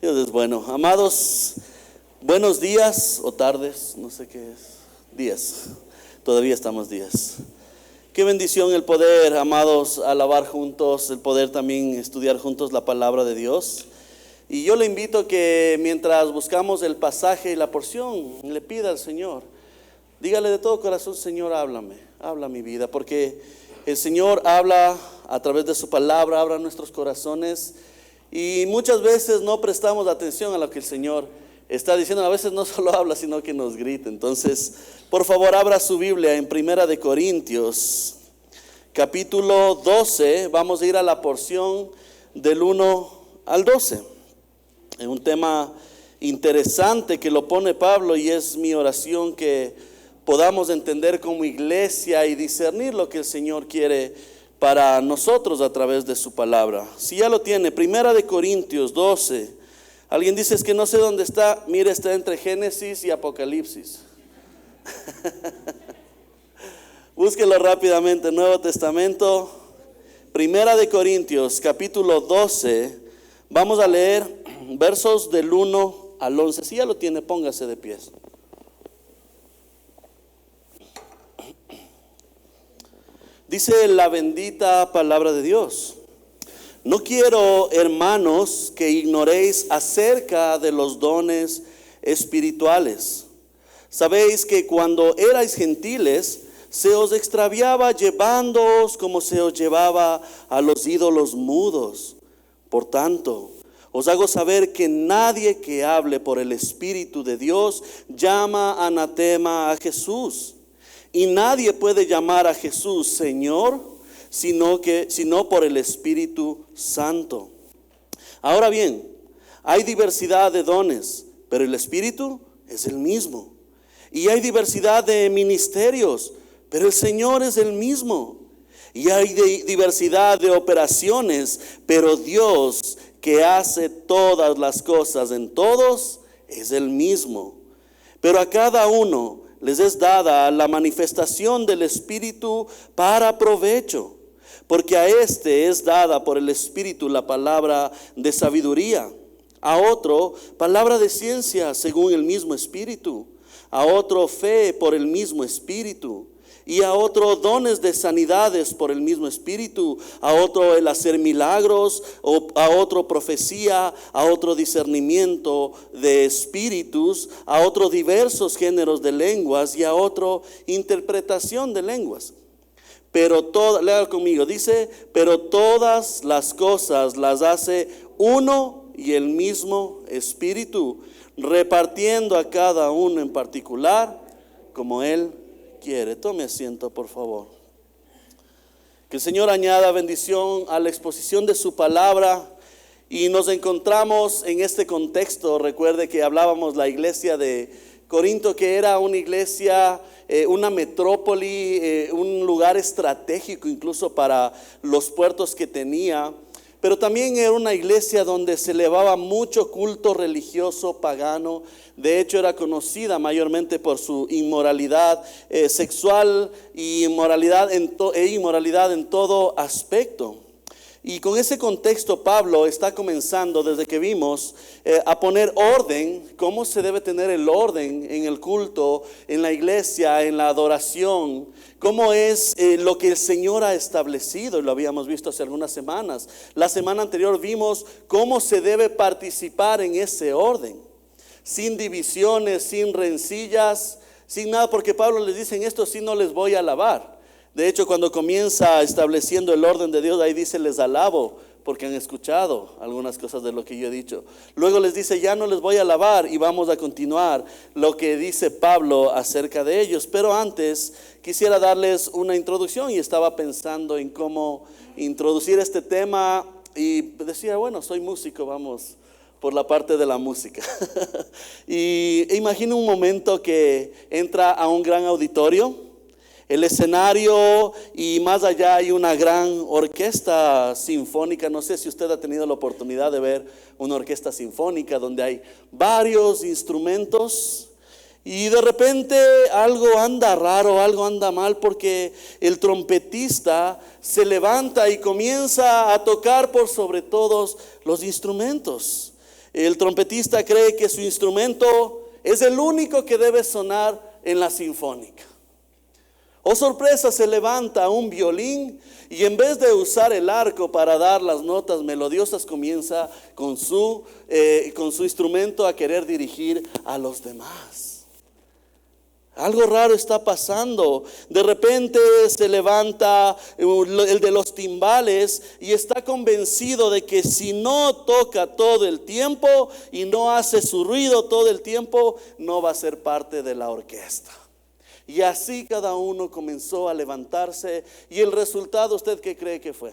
Dios es bueno. Amados, buenos días o tardes, no sé qué es. Días, todavía estamos días. Qué bendición el poder, amados, alabar juntos, el poder también estudiar juntos la palabra de Dios. Y yo le invito a que mientras buscamos el pasaje y la porción, le pida al Señor, dígale de todo corazón: Señor, háblame, habla mi vida, porque el Señor habla a través de su palabra, habla en nuestros corazones. Y muchas veces no prestamos atención a lo que el Señor está diciendo. A veces no solo habla, sino que nos grita. Entonces, por favor, abra su Biblia en Primera de Corintios, capítulo 12. Vamos a ir a la porción del 1 al 12. Es un tema interesante que lo pone Pablo, y es mi oración que podamos entender como iglesia y discernir lo que el Señor quiere para nosotros a través de su palabra. Si ya lo tiene, Primera de Corintios 12. Alguien dice: es que no sé dónde está. Mire, está entre Génesis y Apocalipsis. Búsquelo rápidamente, Nuevo Testamento, Primera de Corintios, capítulo 12. Vamos a leer versos del 1 al 11. Si ya lo tiene, póngase de pie. Dice la bendita palabra de Dios: no quiero, hermanos, que ignoréis acerca de los dones espirituales. Sabéis que cuando erais gentiles, se os extraviaba llevándoos como se os llevaba a los ídolos mudos. Por tanto, os hago saber que nadie que hable por el Espíritu de Dios llama anatema a Jesús. Y nadie puede llamar a Jesús Señor, sino por el Espíritu Santo. Ahora bien, hay diversidad de dones, pero el Espíritu es el mismo. Y hay diversidad de ministerios, pero el Señor es el mismo. Y hay diversidad de operaciones, pero Dios, que hace todas las cosas en todos, es el mismo. Pero a cada uno les es dada la manifestación del Espíritu para provecho, porque a este es dada por el Espíritu la palabra de sabiduría, a otro palabra de ciencia según el mismo Espíritu, a otro fe por el mismo Espíritu, y a otro dones de sanidades por el mismo Espíritu, a otro el hacer milagros, a otro profecía, a otro discernimiento de espíritus, a otro diversos géneros de lenguas, y a otro interpretación de lenguas. Pero lea conmigo, dice: pero todas las cosas las hace uno y el mismo Espíritu, repartiendo a cada uno en particular como Él quiere. Tome asiento, por favor. Que el Señor añada bendición a la exposición de su palabra. Y nos encontramos en este contexto. Recuerde que hablábamos la iglesia de Corinto, que era una iglesia, una metrópoli, un lugar estratégico incluso para los puertos que tenía. Pero también era una iglesia donde se elevaba mucho culto religioso pagano. De hecho, era conocida mayormente por su inmoralidad sexual y inmoralidad en todo aspecto. Y con ese contexto, Pablo está comenzando, desde que vimos, a poner orden. Cómo se debe tener el orden en el culto, en la iglesia, en la adoración. Cómo es lo que el Señor ha establecido, y lo habíamos visto hace algunas semanas. La semana anterior vimos cómo se debe participar en ese orden, sin divisiones, sin rencillas, sin nada, porque Pablo les dice: en esto sí no les voy a alabar. De hecho, cuando comienza estableciendo el orden de Dios, ahí dice: les alabo porque han escuchado algunas cosas de lo que yo he dicho. Luego les dice: ya no les voy a alabar, y vamos a continuar lo que dice Pablo acerca de ellos. Pero antes quisiera darles una introducción, y estaba pensando en cómo introducir este tema, y decía: bueno, soy músico, vamos por la parte de la música. Y imagino un momento que entra a un gran auditorio, el escenario, y más allá hay una gran orquesta sinfónica. No sé si usted ha tenido la oportunidad de ver una orquesta sinfónica donde hay varios instrumentos, y de repente algo anda raro, algo anda mal, porque el trompetista se levanta y comienza a tocar por sobre todos los instrumentos. El trompetista cree que su instrumento es el único que debe sonar en la sinfónica. Oh sorpresa, se levanta un violín y en vez de usar el arco para dar las notas melodiosas, comienza con su instrumento a querer dirigir a los demás. Algo raro está pasando. De repente se levanta el de los timbales y está convencido de que si no toca todo el tiempo y no hace su ruido todo el tiempo, no va a ser parte de la orquesta. Y así cada uno comenzó a levantarse. Y el resultado, ¿usted qué cree que fue?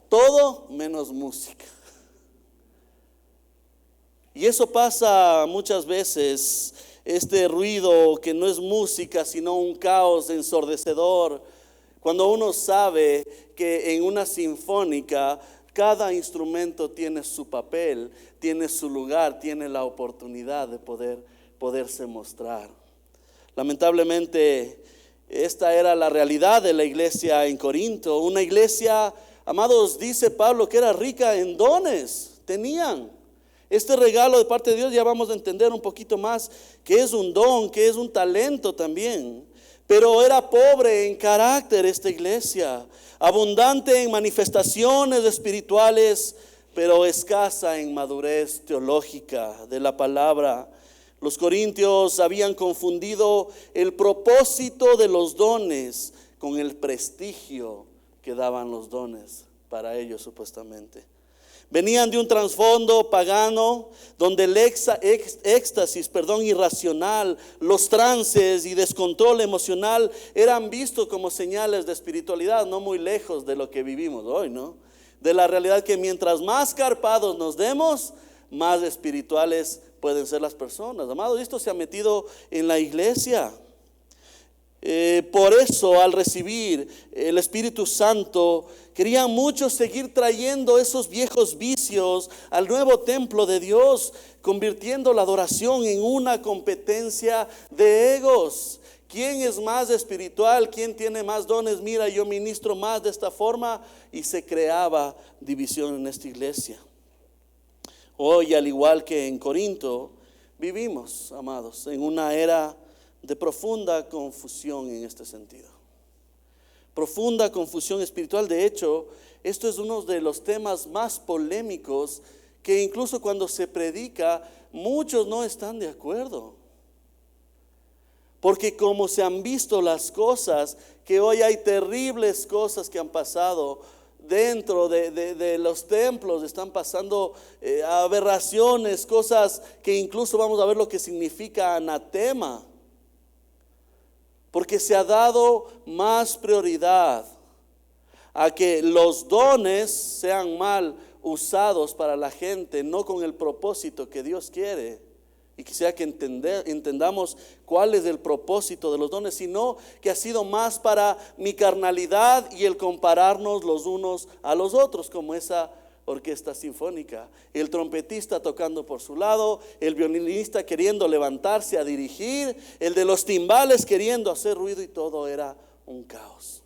Todo menos música. Y eso pasa muchas veces. Este ruido que no es música, sino un caos ensordecedor. Cuando uno sabe que en una sinfónica cada instrumento tiene su papel, tiene su lugar, tiene la oportunidad de poderse mostrar. Lamentablemente, esta era la realidad de la iglesia en Corinto. Una iglesia, amados, dice Pablo, que era rica en dones. Tenían este regalo de parte de Dios. Ya vamos a entender un poquito más que es un don, que es un talento también. Pero era pobre en carácter esta iglesia, abundante en manifestaciones espirituales, pero escasa en madurez teológica de la palabra. Los corintios habían confundido el propósito de los dones con el prestigio que daban los dones para ellos supuestamente. Venían de un trasfondo pagano donde el éxtasis irracional, los trances y descontrol emocional eran vistos como señales de espiritualidad, no muy lejos de lo que vivimos hoy, ¿no? De la realidad que mientras más carpados nos demos, más espirituales pueden ser las personas. Amados, esto se ha metido en la iglesia. Por eso, al recibir el Espíritu Santo, querían muchos seguir trayendo esos viejos vicios al nuevo templo de Dios, convirtiendo la adoración en una competencia de egos. ¿Quién es más espiritual? ¿Quién tiene más dones? Mira, yo ministro más de esta forma. Y se creaba división en esta iglesia. Hoy, al igual que en Corinto, vivimos, amados, en una era de profunda confusión en este sentido. Profunda confusión espiritual. De hecho, esto es uno de los temas más polémicos que incluso cuando se predica, muchos no están de acuerdo. Porque como se han visto las cosas, que hoy hay terribles cosas que han pasado dentro de los templos, están pasando aberraciones, cosas que incluso vamos a ver lo que significa anatema. Porque se ha dado más prioridad a que los dones sean mal usados para la gente, no con el propósito que Dios quiere. Y quisiera que entendamos cuál es el propósito de los dones, sino que ha sido más para mi carnalidad y el compararnos los unos a los otros, como esa orquesta sinfónica. El trompetista tocando por su lado, el violinista queriendo levantarse a dirigir, el de los timbales queriendo hacer ruido, y todo era un caos.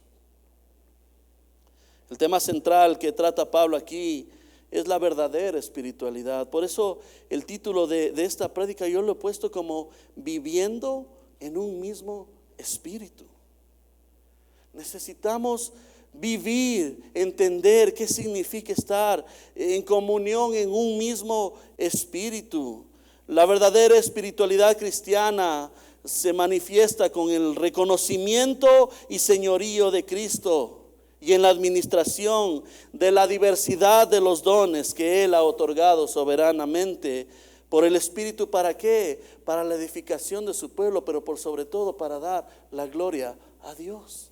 El tema central que trata Pablo aquí es la verdadera espiritualidad. Por eso el título de esta prédica yo lo he puesto como viviendo en un mismo espíritu. Necesitamos vivir, entender qué significa estar en comunión en un mismo espíritu. La verdadera espiritualidad cristiana se manifiesta con el reconocimiento y señorío de Cristo y en la administración de la diversidad de los dones que Él ha otorgado soberanamente por el Espíritu. ¿Para qué? Para la edificación de su pueblo, pero por sobre todo para dar la gloria a Dios.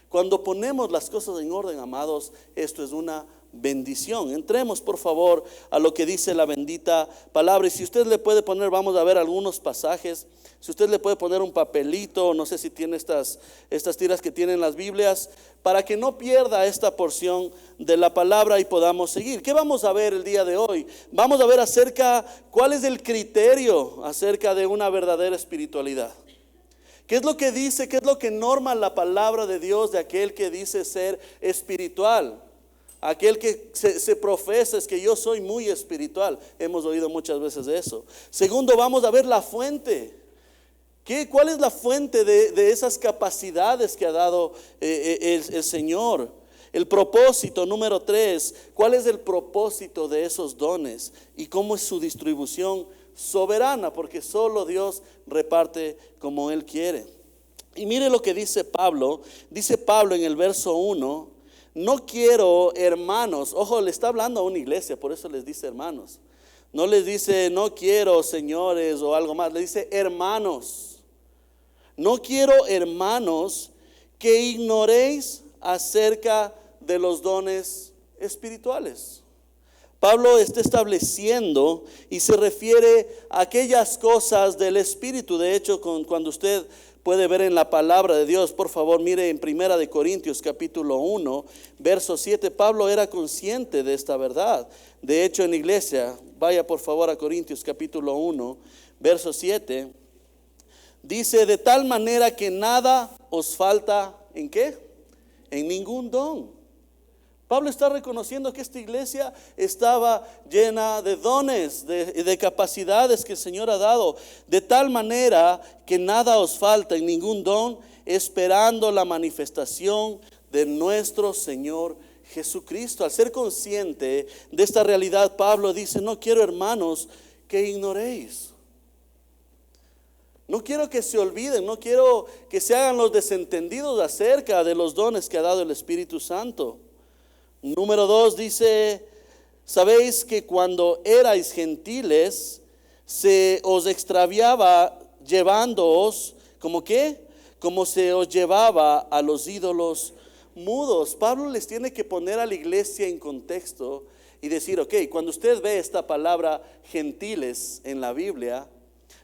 Cuando ponemos las cosas en orden, amados, esto es una bendición. Entremos por favor a lo que dice la bendita palabra. Y si usted le puede poner, vamos a ver algunos pasajes. Si usted le puede poner un papelito, no sé si tiene estas tiras que tienen las Biblias, para que no pierda esta porción de la palabra y podamos seguir. ¿Qué vamos a ver el día de hoy? Vamos a ver cuál es el criterio acerca de una verdadera espiritualidad. ¿Qué es lo que dice? ¿Qué es lo que norma la palabra de Dios de aquel que dice ser espiritual? Aquel que se profesa es que yo soy muy espiritual. Hemos oído muchas veces de eso. Segundo, vamos a ver la fuente. ¿Cuál es la fuente de esas capacidades que ha dado el Señor? El propósito, número 3. ¿Cuál es el propósito de esos dones? ¿Y cómo es su distribución soberana? Porque solo Dios reparte como Él quiere. Y mire lo que dice Pablo. Dice Pablo en el verso 1. No quiero, hermanos. Ojo, le está hablando a una iglesia, por eso les dice hermanos. No les dice no quiero, señores, o algo más. Le dice hermanos. No quiero, hermanos, que ignoréis acerca de los dones espirituales. Pablo está estableciendo y se refiere a aquellas cosas del Espíritu. De hecho, cuando usted puede ver en la palabra de Dios, por favor, mire en 1 Corintios capítulo 1, verso 7, Pablo era consciente de esta verdad. De hecho, en la iglesia, vaya por favor a Corintios capítulo 1, verso 7, dice: de tal manera que nada os falta, ¿en qué? En ningún don. Pablo está reconociendo que esta iglesia estaba llena de dones, de capacidades que el Señor ha dado. De tal manera que nada os falta en ningún don, esperando la manifestación de nuestro Señor Jesucristo. Al ser consciente de esta realidad, Pablo dice: no quiero, hermanos, que ignoréis. No quiero que se olviden, no quiero que se hagan los desentendidos acerca de los dones que ha dado el Espíritu Santo. Número 2 dice: sabéis que cuando erais gentiles se os extraviaba llevándoos, ¿como qué? Como se os llevaba a los ídolos mudos. Pablo les tiene que poner a la iglesia en contexto y decir: ok, cuando usted ve esta palabra gentiles en la Biblia,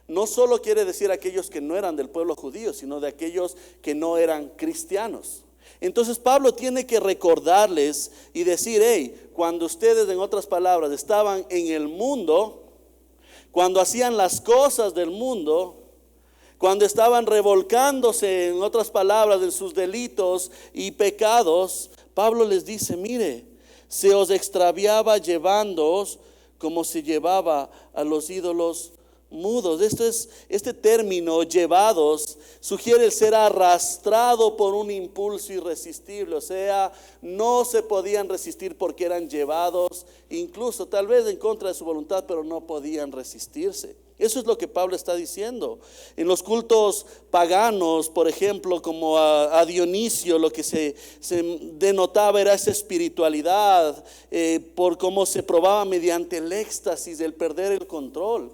no solo quiere decir aquellos que no eran del pueblo judío, sino de aquellos que no eran cristianos. Entonces Pablo tiene que recordarles y decir: hey, cuando ustedes, en otras palabras, estaban en el mundo, cuando hacían las cosas del mundo, cuando estaban revolcándose, en otras palabras, en sus delitos y pecados, Pablo les dice: mire, se os extraviaba llevándoos como se llevaba a los ídolos mudos. Este término llevados sugiere el ser arrastrado por un impulso irresistible. O sea, no se podían resistir porque eran llevados, incluso tal vez en contra de su voluntad, pero no podían resistirse. Eso es lo que Pablo está diciendo. En los cultos paganos, por ejemplo, como a Dionisio, lo que se denotaba era esa espiritualidad, por cómo se probaba mediante el éxtasis, el perder el control.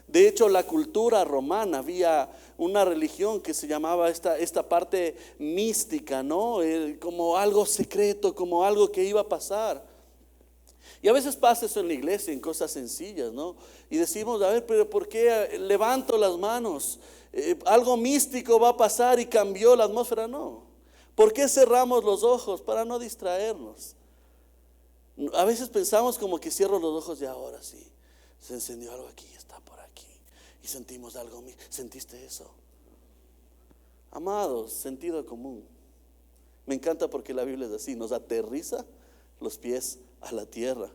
De hecho, la cultura romana, había una religión que se llamaba esta parte mística, ¿no? Como algo secreto, como algo que iba a pasar. Y a veces pasa eso en la iglesia, en cosas sencillas, ¿no? Y decimos: a ver, pero ¿por qué levanto las manos? Algo místico va a pasar y cambió la atmósfera. No. ¿Por qué cerramos los ojos? Para no distraernos. A veces pensamos como que cierro los ojos y ahora sí, se encendió algo aquí, está por aquí. Y sentimos algo. ¿Sentiste eso? Amados, sentido común. Me encanta porque la Biblia es así, nos aterriza los pies a la tierra.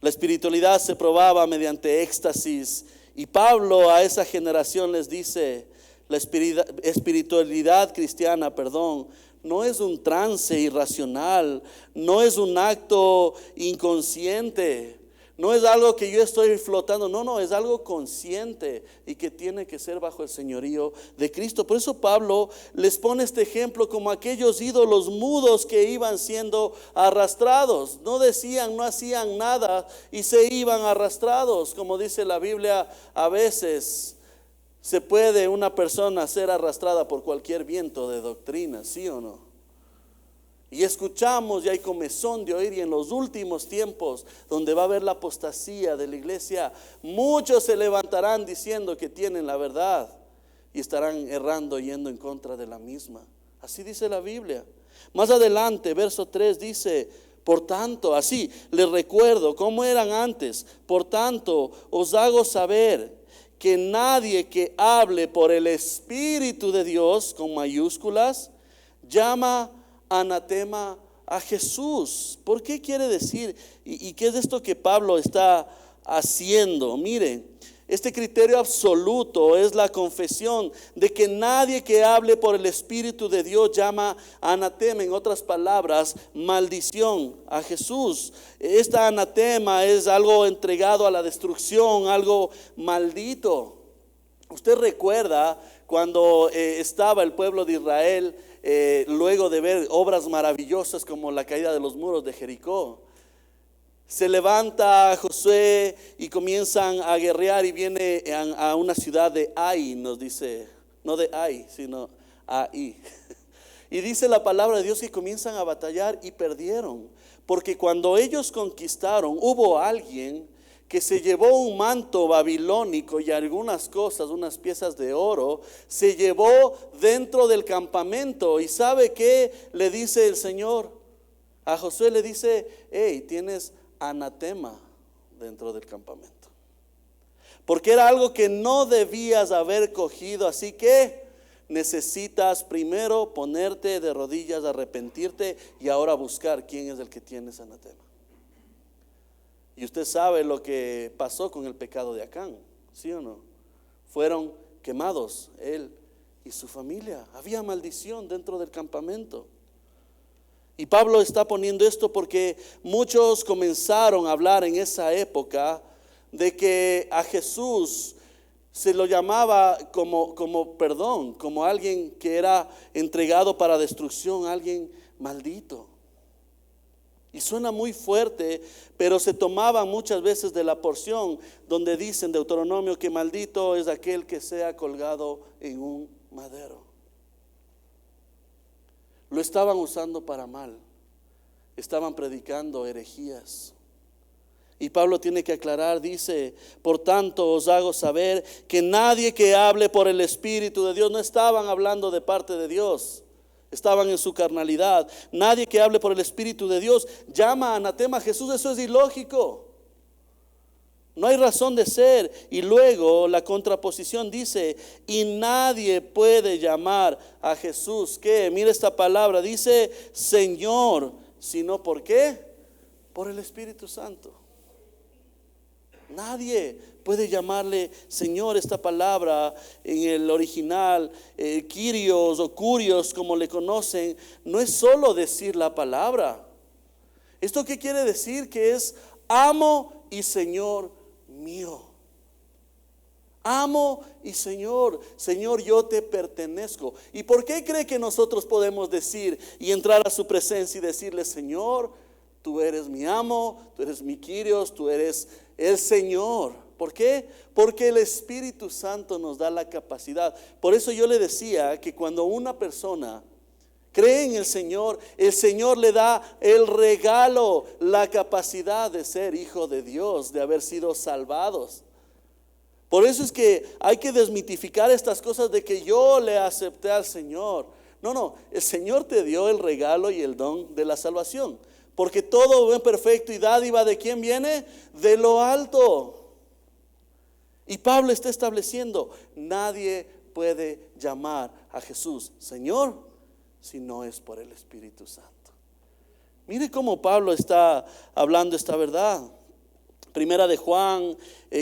La espiritualidad se probaba mediante éxtasis, y Pablo a esa generación les dice: la espiritualidad cristiana, no es un trance irracional, no es un acto inconsciente, no es algo que yo estoy flotando, no, es algo consciente y que tiene que ser bajo el señorío de Cristo. Por eso Pablo les pone este ejemplo como aquellos ídolos mudos que iban siendo arrastrados. No decían, no hacían nada y se iban arrastrados. Como dice la Biblia, a veces se puede una persona ser arrastrada por cualquier viento de doctrina, ¿sí o no? Y escuchamos y hay comezón de oír, y en los últimos tiempos, donde va a haber la apostasía de la iglesia, muchos se levantarán diciendo que tienen la verdad y estarán errando, yendo en contra de la misma. Así dice la Biblia. Más adelante, verso 3 dice: por tanto, así les recuerdo cómo eran antes. Por tanto, os hago saber que nadie que hable por el Espíritu de Dios, con mayúsculas, llama anatema a Jesús. ¿Por qué quiere decir? ¿Y qué es esto que Pablo está haciendo? Mire, este criterio absoluto es la confesión de que nadie que hable por el Espíritu de Dios llama anatema, en otras palabras, maldición a Jesús. Esta anatema es algo entregado a la destrucción, algo maldito. Usted recuerda cuando estaba el pueblo de Israel, luego de ver obras maravillosas como la caída de los muros de Jericó. Se levanta Josué y comienzan a guerrear y viene a una ciudad de Ai, nos dice, no de Ai, sino Ai. Y dice la palabra de Dios que comienzan a batallar y perdieron, porque cuando ellos conquistaron, hubo alguien que se llevó un manto babilónico y algunas cosas, unas piezas de oro, se llevó dentro del campamento. ¿Y sabe qué le dice el Señor? A Josué le dice, hey, tienes anatema dentro del campamento, porque era algo que no debías haber cogido. Así que necesitas primero ponerte de rodillas, arrepentirte y ahora buscar quién es el que tiene ese anatema. Y usted sabe lo que pasó con el pecado de Acán, ¿sí o no? Fueron quemados él y su familia. Había maldición dentro del campamento. Y Pablo está poniendo esto porque muchos comenzaron a hablar en esa época de que a Jesús se lo llamaba como alguien que era entregado para destrucción, alguien maldito. Y suena muy fuerte, pero se tomaba muchas veces de la porción donde dice en Deuteronomio que maldito es aquel que sea colgado en un madero. Lo estaban usando para mal, estaban predicando herejías. Y Pablo tiene que aclarar, dice, por tanto os hago saber que nadie que hable por el Espíritu de Dios, no estaban hablando de parte de Dios, estaban en su carnalidad. Nadie que hable por el Espíritu de Dios llama anatema a Jesús. Eso es ilógico, no hay razón de ser. Y luego la contraposición dice, y nadie puede llamar a Jesús, ¿qué? Mira esta palabra, dice Señor, sino ¿por qué? Por el Espíritu Santo. Nadie puede llamarle Señor. Esta palabra en el original, Kyrios o Curios como le conocen, no es solo decir la palabra. ¿Esto qué quiere decir? Que es amo y Señor mío. Amo y Señor, Señor, yo te pertenezco. ¿Y por qué cree que nosotros podemos decir y entrar a su presencia y decirle, Señor, tú eres mi amo, tú eres mi Kyrios, tú eres el Señor? ¿Por qué? Porque el Espíritu Santo nos da la capacidad. Por eso yo le decía que cuando una persona cree en el Señor le da el regalo, la capacidad de ser hijo de Dios, de haber sido salvados. Por eso es que hay que desmitificar estas cosas de que yo le acepté al Señor. No, el Señor te dio el regalo y el don de la salvación. Porque todo buen perfecto y dádiva, ¿de quién viene? De lo alto. Y Pablo está estableciendo, nadie puede llamar a Jesús Señor si no es por el Espíritu Santo. Mire cómo Pablo está hablando esta verdad. Primera de Juan,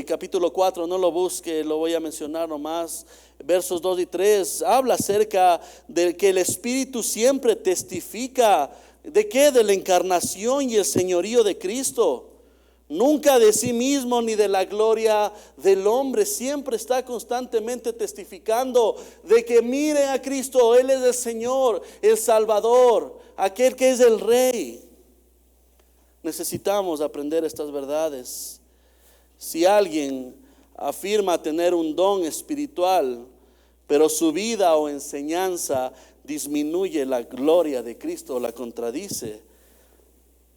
capítulo 4, no lo busque, lo voy a mencionar nomás. Versos 2 y 3, habla acerca de que el Espíritu siempre testifica. ¿De qué? De la encarnación y el señorío de Cristo. Nunca de sí mismo ni de la gloria del hombre. Siempre está constantemente testificando de que miren a Cristo. Él es el Señor, el Salvador, aquel que es el Rey. Necesitamos aprender estas verdades. Si alguien afirma tener un don espiritual, pero su vida o enseñanza disminuye la gloria de Cristo, la contradice,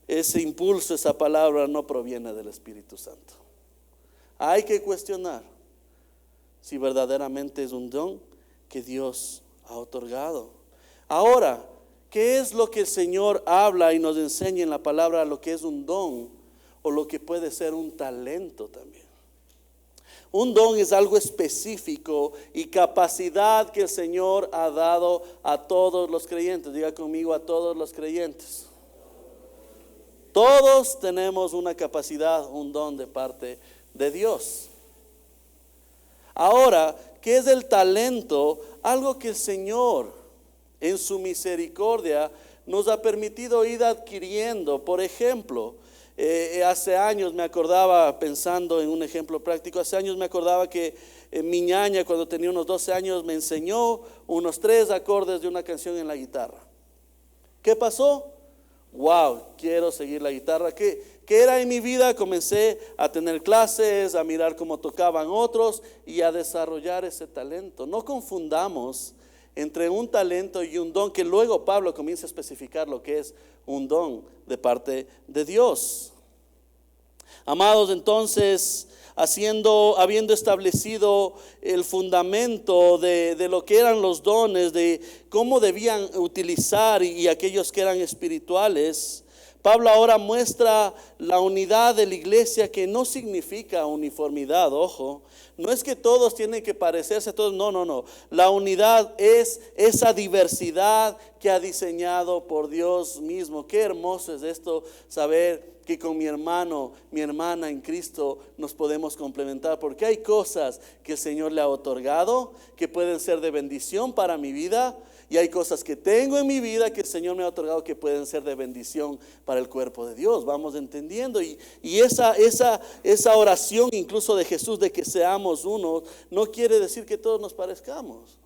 ese impulso, esa palabra no proviene del Espíritu Santo. Hay que cuestionar si verdaderamente es un don que Dios ha otorgado. Ahora, ¿qué es lo que el Señor habla y nos enseña en la palabra, lo que es un don o lo que puede ser un talento también? Un don es algo específico y capacidad que el Señor ha dado a todos los creyentes. Diga conmigo, a todos los creyentes. Todos tenemos una capacidad, un don de parte de Dios. Ahora, ¿qué es el talento? Algo que el Señor en su misericordia nos ha permitido ir adquiriendo. Por ejemplo, hace años me acordaba, pensando en un ejemplo práctico, hace años me acordaba que mi ñaña, cuando tenía unos 12 años, me enseñó unos 3 acordes de una canción en la guitarra. ¿Qué pasó? Wow, quiero seguir la guitarra. ¿Qué era en mi vida? Comencé a tener clases, a mirar cómo tocaban otros y a desarrollar ese talento. No confundamos entre un talento y un don, que luego Pablo comienza a especificar lo que es un don de parte de Dios. Amados, entonces, habiendo establecido el fundamento de lo que eran los dones, de cómo debían utilizar y aquellos que eran espirituales, Pablo ahora muestra la unidad de la iglesia, que no significa uniformidad, ojo. No es que todos tienen que parecerse a todos, no. La unidad es esa diversidad que ha diseñado por Dios mismo. Qué hermoso es esto, saber que con mi hermano, mi hermana en Cristo nos podemos complementar, porque hay cosas que el Señor le ha otorgado que pueden ser de bendición para mi vida, y hay cosas que tengo en mi vida que el Señor me ha otorgado que pueden ser de bendición para el cuerpo de Dios. Vamos entendiendo, y esa oración incluso de Jesús de que seamos uno, no quiere decir que todos nos parezcamos.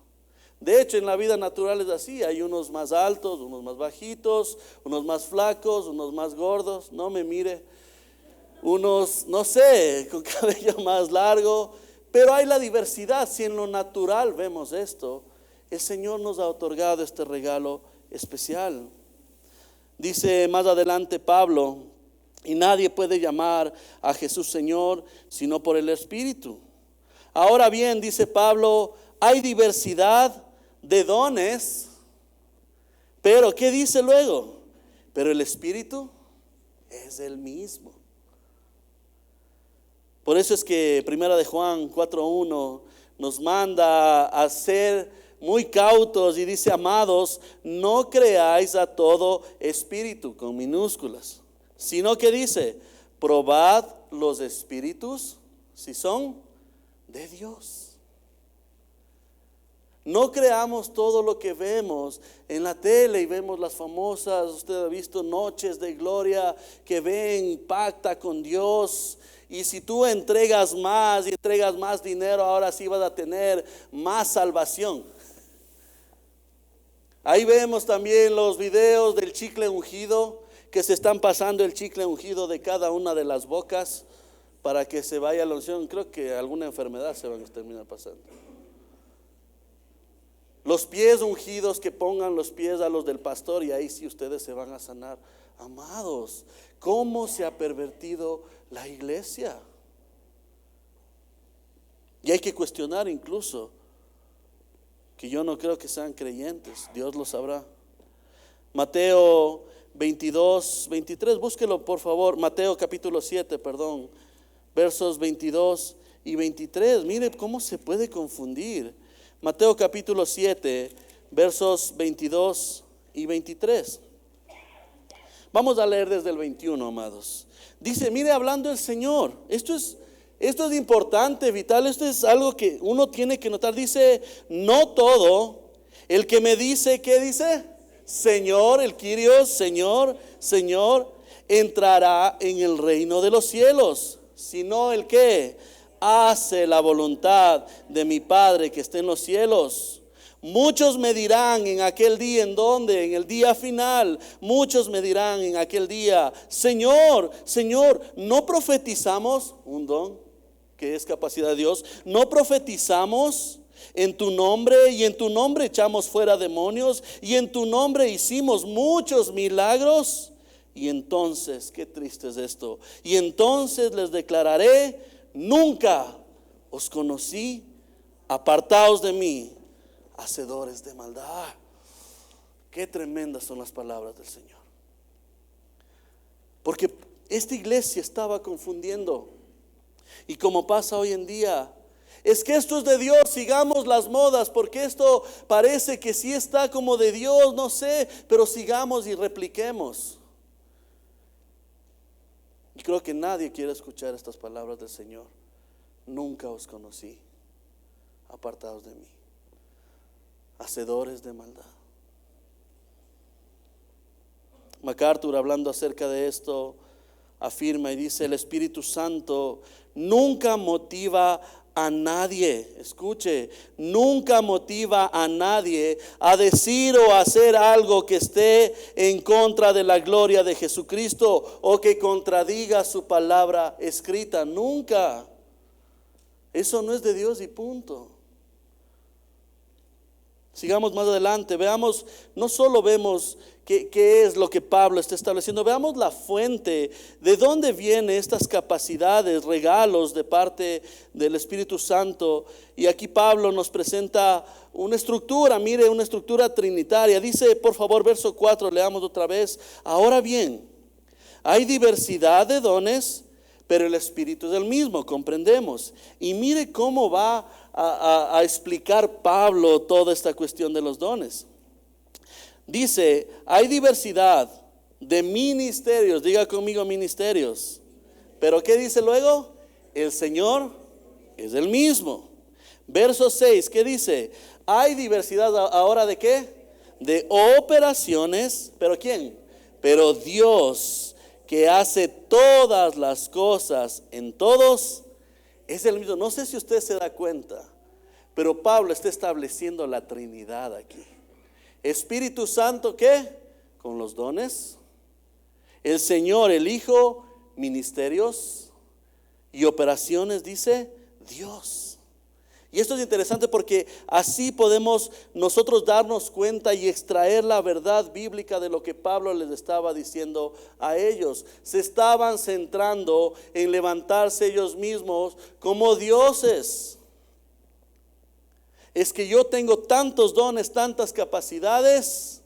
De hecho, en la vida natural es así: hay unos más altos, unos más bajitos, unos más flacos, unos más gordos, no me mire, unos, no sé, con cabello más largo, pero hay la diversidad. Si en lo natural vemos esto, el Señor nos ha otorgado este regalo especial. Dice más adelante Pablo: y nadie puede llamar a Jesús Señor sino por el Espíritu. Ahora bien, dice Pablo, hay diversidad de dones, pero ¿qué dice luego? Pero el Espíritu es el mismo. Por eso es que Primera de Juan 4:1 nos manda a ser muy cautos y dice: amados, no creáis a todo espíritu, con minúsculas, sino que dice: probad los espíritus si son de Dios. No creamos todo lo que vemos en la tele y vemos las famosas, usted ha visto noches de gloria que ven, pacta con Dios. Y si tú entregas más y entregas más dinero, ahora sí vas a tener más salvación. Ahí vemos también los videos del chicle ungido, que se están pasando el chicle ungido de cada una de las bocas para que se vaya la unción. Creo que alguna enfermedad se van a terminar pasando. Los pies ungidos, que pongan los pies a los del pastor y ahí sí ustedes se van a sanar. Amados, ¿cómo se ha pervertido la iglesia? Y hay que cuestionar incluso, que yo no creo que sean creyentes, Dios lo sabrá. Mateo 22, 23, búsquelo por favor. Mateo capítulo 7, versos 22 y 23. Mire cómo se puede confundir. Mateo capítulo 7, versos 22 y 23. Vamos a leer desde el 21, amados. Dice, mire, hablando el Señor, esto es importante, vital, esto es algo que uno tiene que notar. Dice, no todo el que me dice, ¿qué dice? Señor, el Kyrios, Señor, Señor, entrará en el reino de los cielos, sino el que hace la voluntad de mi Padre que está en los cielos. Muchos me dirán en aquel día, ¿en dónde? En el día final. Muchos me dirán en aquel día, Señor, Señor, ¿no profetizamos? Un don que es capacidad de Dios. ¿No profetizamos en tu nombre y en tu nombre echamos fuera demonios y en tu nombre hicimos muchos milagros? Y entonces, qué triste es esto, y entonces les declararé, nunca os conocí, apartaos de mí, hacedores de maldad. Qué tremendas son las palabras del Señor. Porque esta iglesia estaba confundiendo. Y como pasa hoy en día, es que esto es de Dios, sigamos las modas, porque esto parece que sí está como de Dios, no sé, pero sigamos y repliquemos. Y creo que nadie quiere escuchar estas palabras del Señor. Nunca os conocí, apartados de mí, hacedores de maldad. MacArthur, hablando acerca de esto, afirma y dice: el Espíritu Santo nunca motiva a nadie, escuche, nunca motiva a nadie a decir o a hacer algo que esté en contra de la gloria de Jesucristo o que contradiga su palabra escrita. Nunca. Eso no es de Dios y punto. Sigamos más adelante, veamos, no solo vemos qué es lo que Pablo está estableciendo, veamos la fuente, de dónde vienen estas capacidades, regalos de parte del Espíritu Santo. Y aquí Pablo nos presenta una estructura, mire, una estructura trinitaria. Dice, por favor, verso 4, leamos otra vez. Ahora bien, hay diversidad de dones, pero el Espíritu es el mismo, comprendemos. Y mire cómo va a explicar Pablo toda esta cuestión de los dones. Dice, hay diversidad de ministerios, diga conmigo ministerios. Pero ¿qué dice luego? El Señor es el mismo. Verso 6, ¿qué dice? Hay diversidad ahora ¿de qué? De operaciones, ¿pero quién? Pero Dios, que hace todas las cosas en todos, es el mismo. No sé si usted se da cuenta, pero Pablo está estableciendo la Trinidad aquí. Espíritu Santo, ¿qué? Con los dones. El Señor, el Hijo, ministerios y operaciones, dice Dios. Y esto es interesante porque así podemos nosotros darnos cuenta y extraer la verdad bíblica de lo que Pablo les estaba diciendo a ellos. Se estaban centrando en levantarse ellos mismos como dioses. Es que yo tengo tantos dones, tantas capacidades,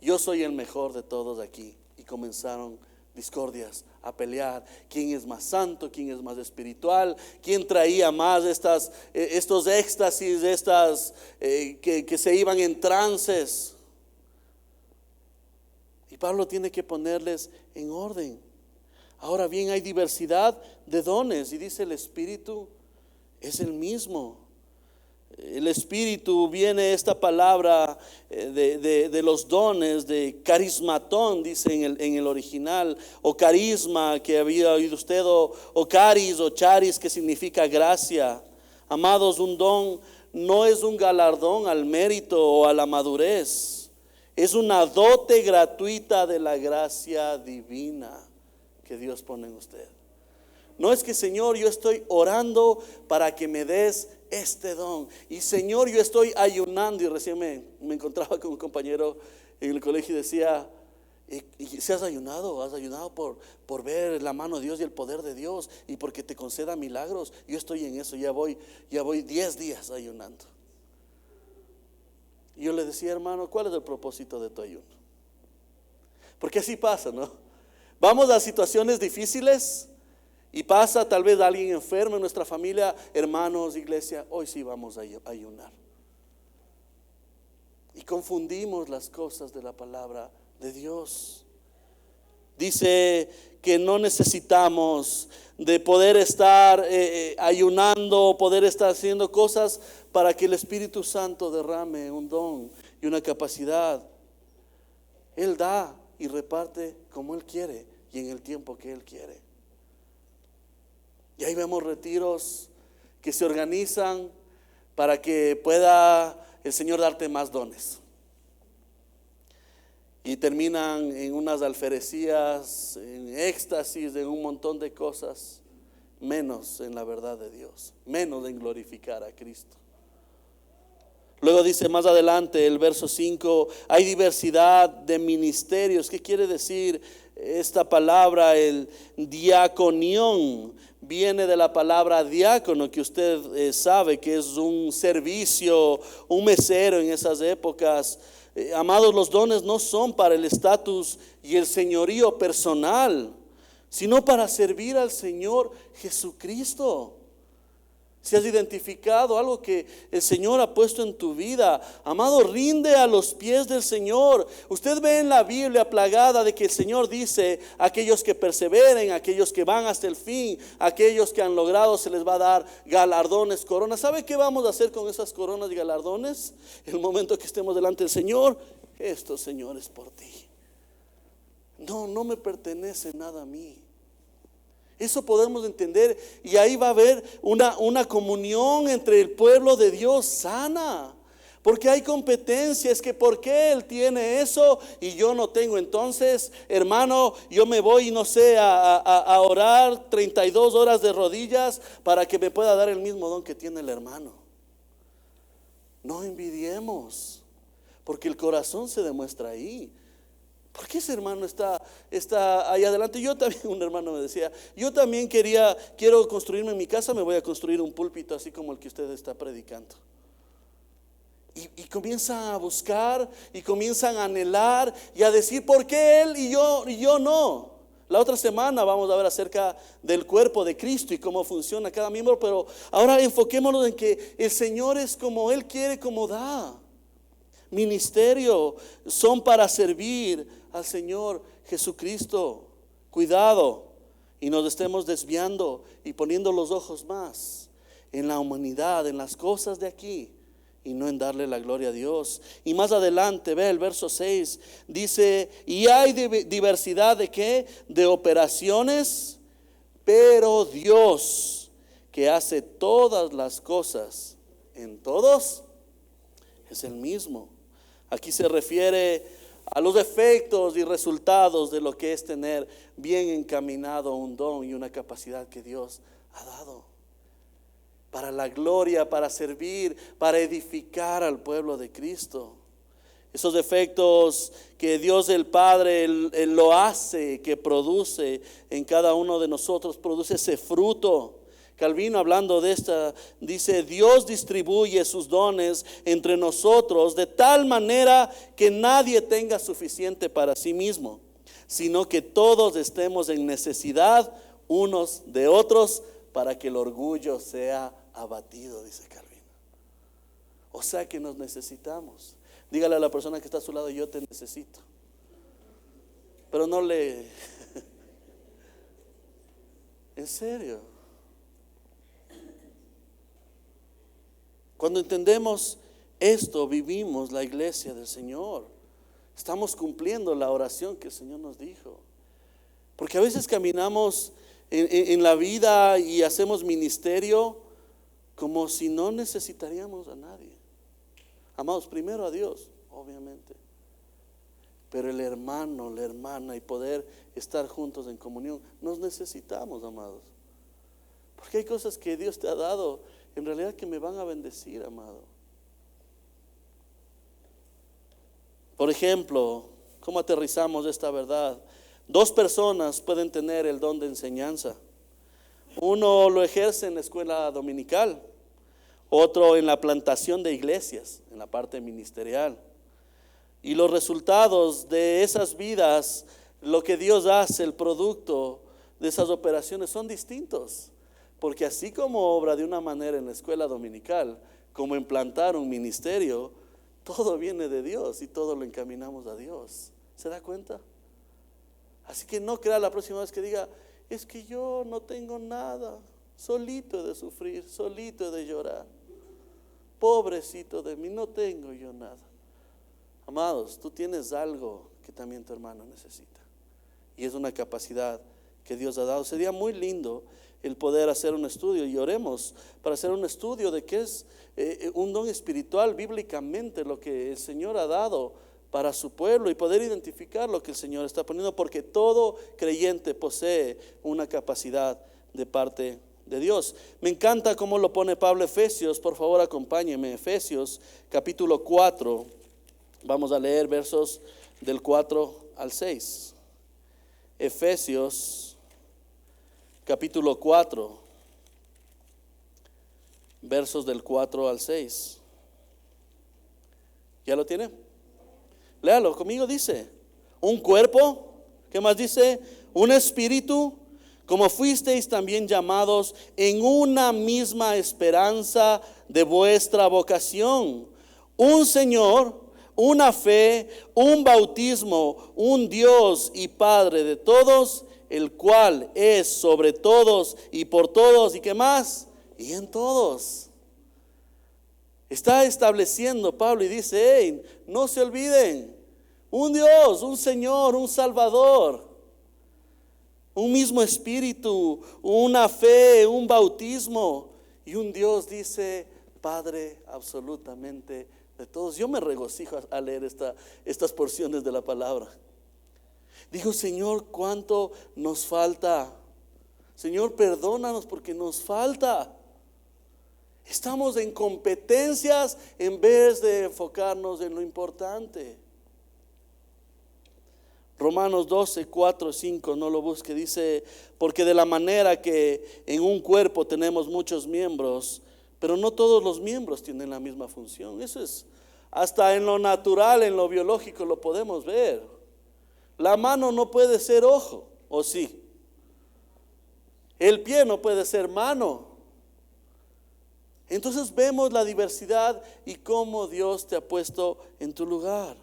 yo soy el mejor de todos aquí. Y comenzaron discordias, a pelear, quién es más santo, quién es más espiritual, quién traía más estos éxtasis, que se iban en trances. Y Pablo tiene que ponerles en orden. Ahora bien, hay diversidad de dones y dice el Espíritu es el mismo. El Espíritu, viene esta palabra de los dones, de carismatón, dice en el original, o carisma, que había oído usted, o caris o charis, que significa gracia. Amados, un don no es un galardón al mérito o a la madurez, es una dote gratuita de la gracia divina que Dios pone en usted. No es que, Señor, yo estoy orando para que me des este don, y Señor, yo estoy ayunando. Y recién me encontraba con un compañero en el colegio y decía: ¿y si has ayunado? ¿Has ayunado por ver la mano de Dios y el poder de Dios y porque te conceda milagros? Yo estoy en eso, ya voy 10 días ayunando. Y yo le decía: hermano, ¿cuál es el propósito de tu ayuno? Porque así pasa, ¿no? Vamos a situaciones difíciles y pasa tal vez alguien enfermo en nuestra familia. Hermanos, iglesia, hoy sí vamos a ayunar. Y confundimos las cosas de la palabra de Dios. Dice que no necesitamos de poder estar ayunando, poder estar haciendo cosas para que el Espíritu Santo derrame un don y una capacidad. Él da y reparte como Él quiere y en el tiempo que Él quiere. Y ahí vemos retiros que se organizan para que pueda el Señor darte más dones. Y terminan en unas alferecías, en éxtasis, en un montón de cosas, menos en la verdad de Dios, menos en glorificar a Cristo. Luego dice más adelante el verso 5, hay diversidad de ministerios. ¿Qué quiere decir esta palabra? El diaconión viene de la palabra diácono, que usted sabe que es un servicio, un mesero en esas épocas. Amados, los dones no son para el estatus y el señorío personal, sino para servir al Señor Jesucristo. Si has identificado algo que el Señor ha puesto en tu vida, amado, rinde a los pies del Señor. Usted ve en la Biblia plagada de que el Señor dice: aquellos que perseveren, aquellos que van hasta el fin, aquellos que han logrado, se les va a dar galardones, coronas. ¿Sabe qué vamos a hacer con esas coronas y galardones? El momento que estemos delante del Señor: esto, Señor, es por ti. No me pertenece nada a mí. Eso podemos entender, y ahí va a haber una comunión entre el pueblo de Dios sana. Porque hay competencia. Es que ¿por qué él tiene eso y yo no tengo? Entonces, hermano, yo me voy, no sé, a orar 32 horas de rodillas para que me pueda dar el mismo don que tiene el hermano. No envidiemos, porque el corazón se demuestra ahí. ¿Por qué ese hermano está ahí adelante? Yo también, un hermano me decía: yo también quiero construirme en mi casa, me voy a construir un púlpito así como el que usted está predicando. Y comienzan a buscar y comienzan a anhelar y a decir: ¿por qué él y yo no? La otra semana vamos a ver acerca del cuerpo de Cristo y cómo funciona cada miembro, pero ahora enfoquémonos en que el Señor es como Él quiere, como da. Ministerio son para servir al Señor Jesucristo. Cuidado y nos estemos desviando y poniendo los ojos más en la humanidad, en las cosas de aquí, y no en darle la gloria a Dios. Y más adelante, ve el verso 6, dice: y hay diversidad de ¿qué? De operaciones, pero Dios, que hace todas las cosas en todos, es el mismo. Aquí se refiere a los efectos y resultados de lo que es tener bien encaminado un don y una capacidad que Dios ha dado para la gloria, para servir, para edificar al pueblo de Cristo. Esos efectos que Dios el Padre él lo hace, que produce en cada uno de nosotros, produce ese fruto. Calvino, hablando de esta, dice: Dios distribuye sus dones entre nosotros de tal manera que nadie tenga suficiente para sí mismo, sino que todos estemos en necesidad unos de otros, para que el orgullo sea abatido, dice Calvino. O sea que nos necesitamos. Dígale a la persona que está a su lado: yo te necesito. Pero no le... En serio. Cuando entendemos esto, vivimos la iglesia del Señor. Estamos cumpliendo la oración que el Señor nos dijo. Porque a veces caminamos en la vida y hacemos ministerio como si no necesitaríamos a nadie. Amados, primero a Dios, obviamente. Pero el hermano, la hermana, y poder estar juntos en comunión, nos necesitamos, amados. Porque hay cosas que Dios te ha dado en realidad que me van a bendecir, amado. Por ejemplo, ¿cómo aterrizamos esta verdad? 2 personas pueden tener el don de enseñanza. Uno lo ejerce en la escuela dominical, otro en la plantación de iglesias, en la parte ministerial. Y los resultados de esas vidas, lo que Dios hace, el producto de esas operaciones, son distintos. Porque así como obra de una manera en la escuela dominical, como en plantar un ministerio, todo viene de Dios y todo lo encaminamos a Dios. ¿Se da cuenta? Así que no crea la próxima vez que diga: es que yo no tengo nada, solito he de sufrir, solito he de llorar, pobrecito de mí, no tengo yo nada. Amados, tú tienes algo que también tu hermano necesita, y es una capacidad que Dios ha dado. Sería muy lindo el poder hacer un estudio, y oremos para hacer un estudio de qué es un don espiritual bíblicamente, lo que el Señor ha dado para su pueblo, y poder identificar lo que el Señor está poniendo, porque todo creyente posee una capacidad de parte de Dios. Me encanta cómo lo pone Pablo. Efesios, por favor acompáñeme, Efesios capítulo 4, vamos a leer versos del 4 al 6. Efesios capítulo 4, versos del 4 al 6. ¿Ya lo tiene? Léalo conmigo. Dice: un cuerpo, ¿qué más dice? Un espíritu, como fuisteis también llamados en una misma esperanza de vuestra vocación. Un Señor, una fe, un bautismo, un Dios y Padre de todos, el cual es sobre todos y por todos, ¿y qué más? Y en todos. Está estableciendo Pablo y dice, hey, no se olviden, un Dios, un Señor, un Salvador, un mismo espíritu, una fe, un bautismo y un Dios, dice, Padre absolutamente de todos. Yo me regocijo al leer estas porciones de la palabra. Digo, Señor, ¿cuánto nos falta? Señor, perdónanos porque nos falta. Estamos en competencias en vez de enfocarnos en lo importante. Romanos 12, 4, 5, no lo busque, dice, porque de la manera que en un cuerpo tenemos muchos miembros, pero no todos los miembros tienen la misma función. Eso es, hasta en lo natural, en lo biológico lo podemos ver. La mano no puede ser ojo, ¿o sí? El pie no puede ser mano. Entonces vemos la diversidad y cómo Dios te ha puesto en tu lugar.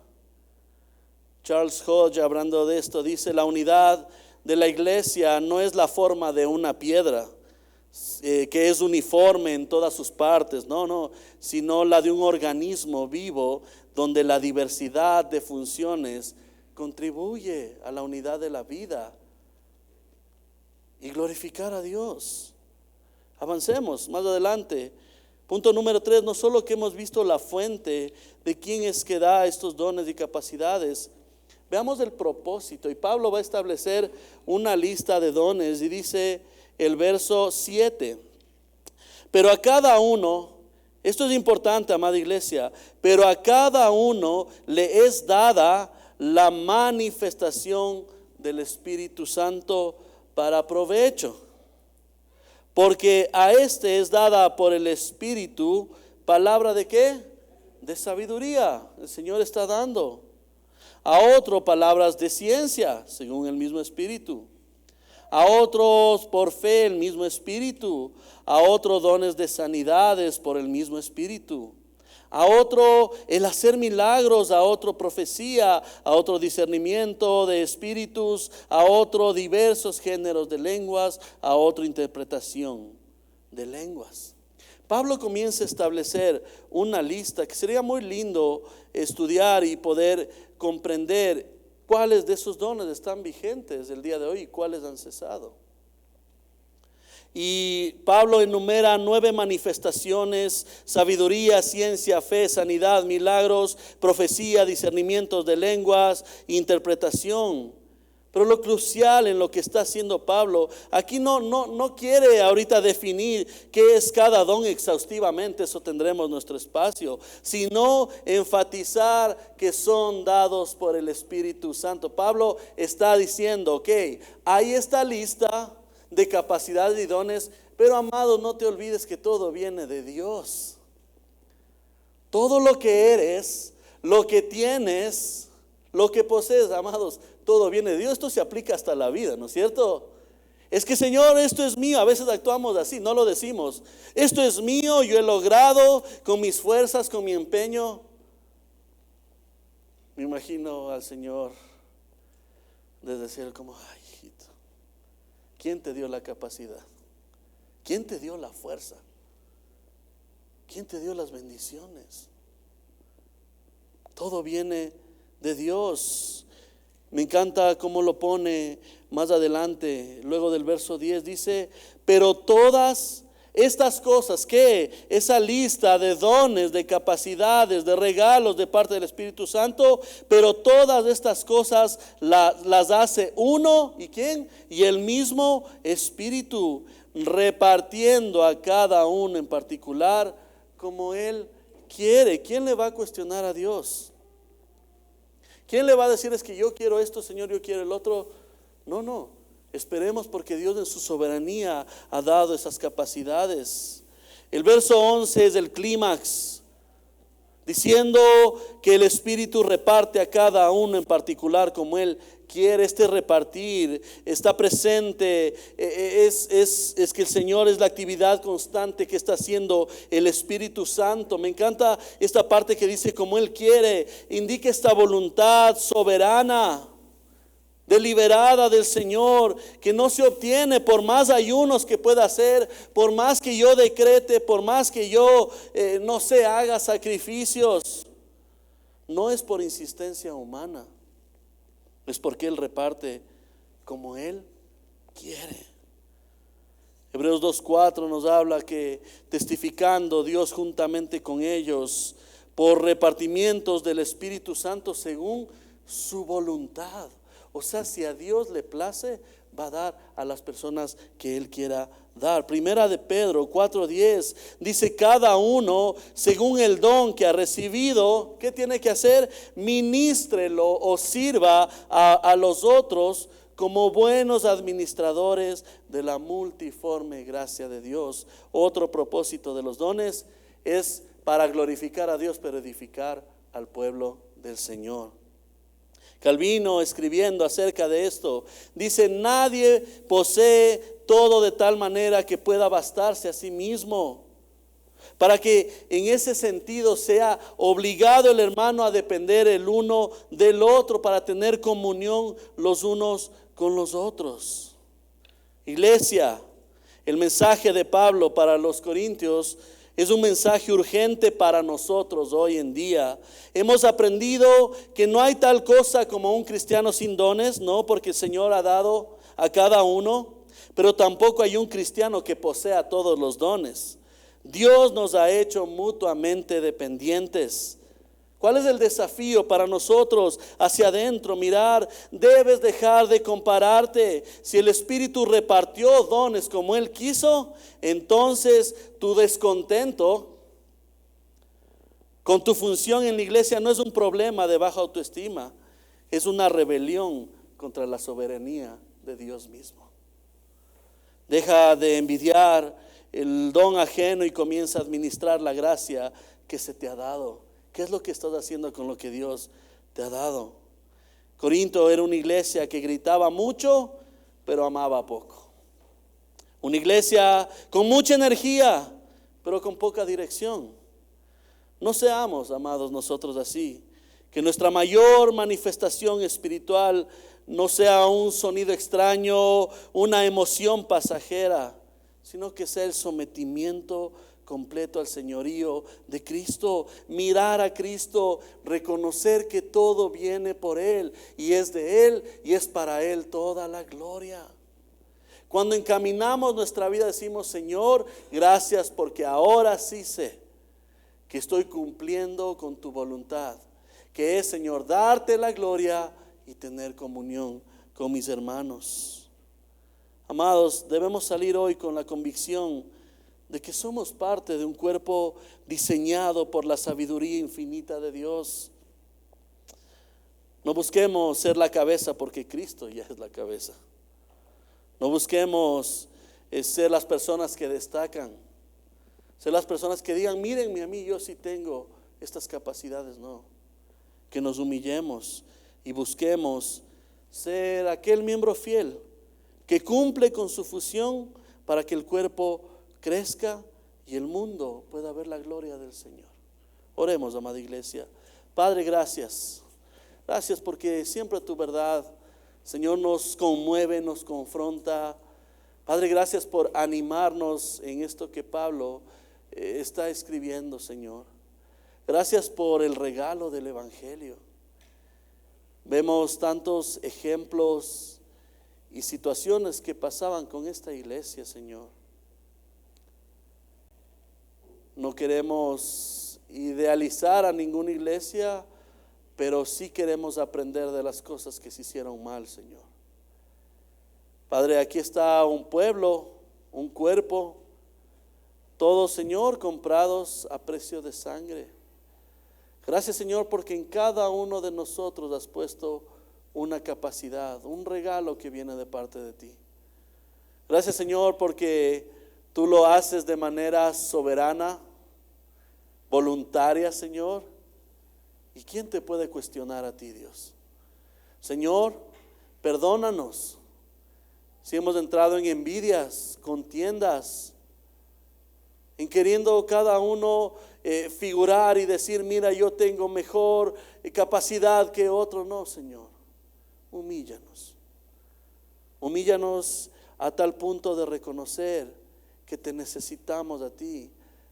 Charles Hodge, hablando de esto, dice, la unidad de la iglesia no es la forma de una piedra que es uniforme en todas sus partes, no, sino la de un organismo vivo donde la diversidad de funciones contribuye a la unidad de la vida y glorificar a Dios. Avancemos más adelante. Punto número 3, no solo que hemos visto la fuente de quién es que da estos dones y capacidades, veamos el propósito. Y Pablo va a establecer una lista de dones y dice el verso 7, pero a cada uno, esto es importante, amada iglesia, pero a cada uno le es dada la manifestación del Espíritu Santo para provecho. Porque a este es dada por el Espíritu palabra de ¿qué? De sabiduría. El Señor está dando. A otro palabras de ciencia, según el mismo Espíritu. A otros por fe, el mismo Espíritu. A otros dones de sanidades por el mismo Espíritu. A otro el hacer milagros, a otro profecía, a otro discernimiento de espíritus, a otro diversos géneros de lenguas, a otro interpretación de lenguas. Pablo comienza a establecer una lista que sería muy lindo estudiar y poder comprender cuáles de esos dones están vigentes el día de hoy y cuáles han cesado. Y Pablo enumera 9 manifestaciones: sabiduría, ciencia, fe, sanidad, milagros, profecía, discernimientos de lenguas, interpretación. Pero lo crucial en lo que está haciendo Pablo, aquí no quiere ahorita definir qué es cada don exhaustivamente, eso tendremos nuestro espacio, sino enfatizar que son dados por el Espíritu Santo. Pablo está diciendo, ok, hay esta lista de capacidades y dones, pero amado, no te olvides que todo viene de Dios. Todo lo que eres, lo que tienes, lo que posees, amados, todo viene de Dios. Esto se aplica hasta la vida, ¿no es cierto? Es que, Señor, esto es mío. A veces actuamos así, no lo decimos. Esto es mío, yo he logrado con mis fuerzas, con mi empeño. Me imagino al Señor desde el cielo como, ay, hijito, ¿quién te dio la capacidad? ¿Quién te dio la fuerza? ¿Quién te dio las bendiciones? Todo viene de Dios. Me encanta cómo lo pone más adelante, luego del verso 10, dice, pero todas estas cosas, ¿qué? Esa lista de dones, de capacidades, de regalos de parte del Espíritu Santo, pero todas estas cosas las hace uno, ¿y quién? Y el mismo Espíritu, repartiendo a cada uno en particular como Él quiere. ¿Quién le va a cuestionar a Dios? ¿Quién le va a decir es que yo quiero esto, Señor, yo quiero el otro? No. Esperemos porque Dios en su soberanía ha dado esas capacidades. El verso 11 es el clímax, diciendo que el Espíritu reparte a cada uno en particular como Él quiere, este repartir, está presente, es que el Señor es la actividad constante que está haciendo el Espíritu Santo. Me encanta esta parte que dice como Él quiere, indica esta voluntad soberana, deliberada del Señor, que no se obtiene por más ayunos que pueda hacer, por más que yo decrete, por más que yo no se haga sacrificios. No es por insistencia humana, es porque Él reparte como Él quiere. Hebreos 2:4 nos habla que testificando Dios juntamente con ellos por repartimientos del Espíritu Santo según su voluntad. O sea, si a Dios le place, va a dar a las personas que Él quiera dar. Primera de Pedro 4:10 dice: cada uno según el don que ha recibido, ¿qué tiene que hacer? Ministrelo o sirva a los otros como buenos administradores de la multiforme gracia de Dios. Otro propósito de los dones es para glorificar a Dios, pero edificar al pueblo del Señor. Calvino, escribiendo acerca de esto, dice: nadie posee todo de tal manera que pueda bastarse a sí mismo, para que en ese sentido sea obligado el hermano a depender el uno del otro para tener comunión los unos con los otros. Iglesia, el mensaje de Pablo para los Corintios es un mensaje urgente para nosotros hoy en día. Hemos aprendido que no hay tal cosa como un cristiano sin dones, no, porque el Señor ha dado a cada uno, pero tampoco hay un cristiano que posea todos los dones. Dios nos ha hecho mutuamente dependientes. ¿Cuál es el desafío para nosotros hacia adentro? Mirar, debes dejar de compararte. Si el Espíritu repartió dones como Él quiso, entonces tu descontento con tu función en la iglesia no es un problema de baja autoestima, es una rebelión contra la soberanía de Dios mismo. Deja de envidiar el don ajeno y comienza a administrar la gracia que se te ha dado. ¿Qué es lo que estás haciendo con lo que Dios te ha dado? Corinto era una iglesia que gritaba mucho, pero amaba poco. Una iglesia con mucha energía, pero con poca dirección. No seamos, amados, nosotros así. Que nuestra mayor manifestación espiritual no sea un sonido extraño, una emoción pasajera, sino que sea el sometimiento completo al señorío de Cristo. Mirar a Cristo, reconocer que todo viene por Él y es de Él y es para Él toda la gloria. Cuando encaminamos nuestra vida decimos: Señor, gracias porque ahora sí sé que estoy cumpliendo con tu voluntad, que es, Señor, darte la gloria y tener comunión con mis hermanos. Amados, debemos salir hoy con la convicción de que somos parte de un cuerpo diseñado por la sabiduría infinita de Dios. No busquemos ser la cabeza porque Cristo ya es la cabeza. No busquemos ser las personas que destacan, ser las personas que digan: mírenme a mí, yo sí tengo estas capacidades. No, que nos humillemos y busquemos ser aquel miembro fiel que cumple con su función para que el cuerpo crezca y el mundo pueda ver la gloria del Señor. Oremos, amada iglesia. Padre, gracias. Gracias porque siempre tu verdad, Señor, nos conmueve, nos confronta. Padre, gracias por animarnos en esto que Pablo está escribiendo, Señor. Gracias por el regalo del Evangelio. Vemos tantos ejemplos y situaciones que pasaban con esta iglesia, Señor. No queremos idealizar a ninguna iglesia, pero sí queremos aprender de las cosas que se hicieron mal, Señor. Padre, aquí está un pueblo, un cuerpo, todos, Señor, comprados a precio de sangre. Gracias, Señor, porque en cada uno de nosotros has puesto una capacidad, un regalo que viene de parte de ti. Gracias, Señor, porque tú lo haces de manera soberana, voluntaria, Señor. ¿Y quién te puede cuestionar a ti, Dios? Señor, Perdónanos si hemos entrado en envidias, contiendas, en queriendo cada uno figurar y decir, mira, yo tengo mejor capacidad que otro. No, Señor, humíllanos. Humíllanos a tal punto de reconocer que te necesitamos a ti,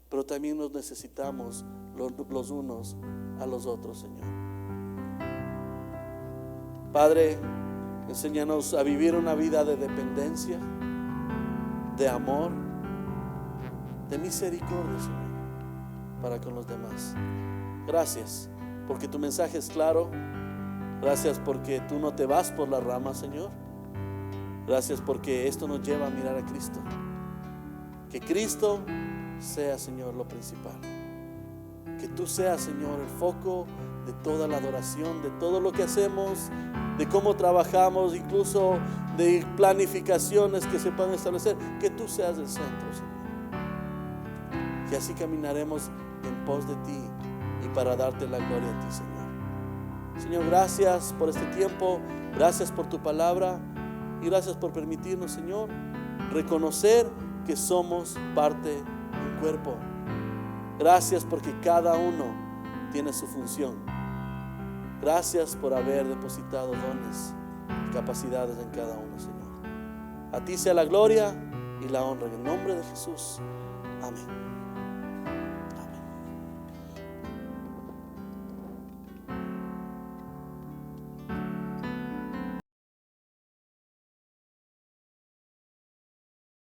pero también nos necesitamos los unos a los otros, Señor. Padre, enséñanos a vivir una vida de dependencia, de amor, de misericordia, Señor, para con los demás. Gracias porque tu mensaje es claro. Gracias porque tú no te vas por las ramas, Señor. Gracias porque esto nos lleva a mirar a Cristo. Que Cristo sea, Señor, lo principal. Que tú seas, Señor, el foco de toda la adoración, de todo lo que hacemos, de cómo trabajamos, incluso de planificaciones que se puedan establecer. Que tú seas el centro, Señor. Y así caminaremos en pos de ti y para darte la gloria a ti, Señor. Señor, gracias por este tiempo. Gracias por tu palabra. Y gracias por permitirnos, Señor, reconocer que somos parte de un cuerpo. Gracias porque cada uno tiene su función. Gracias por haber depositado dones y capacidades en cada uno, Señor. A ti sea la gloria y la honra en el nombre de Jesús. Amén.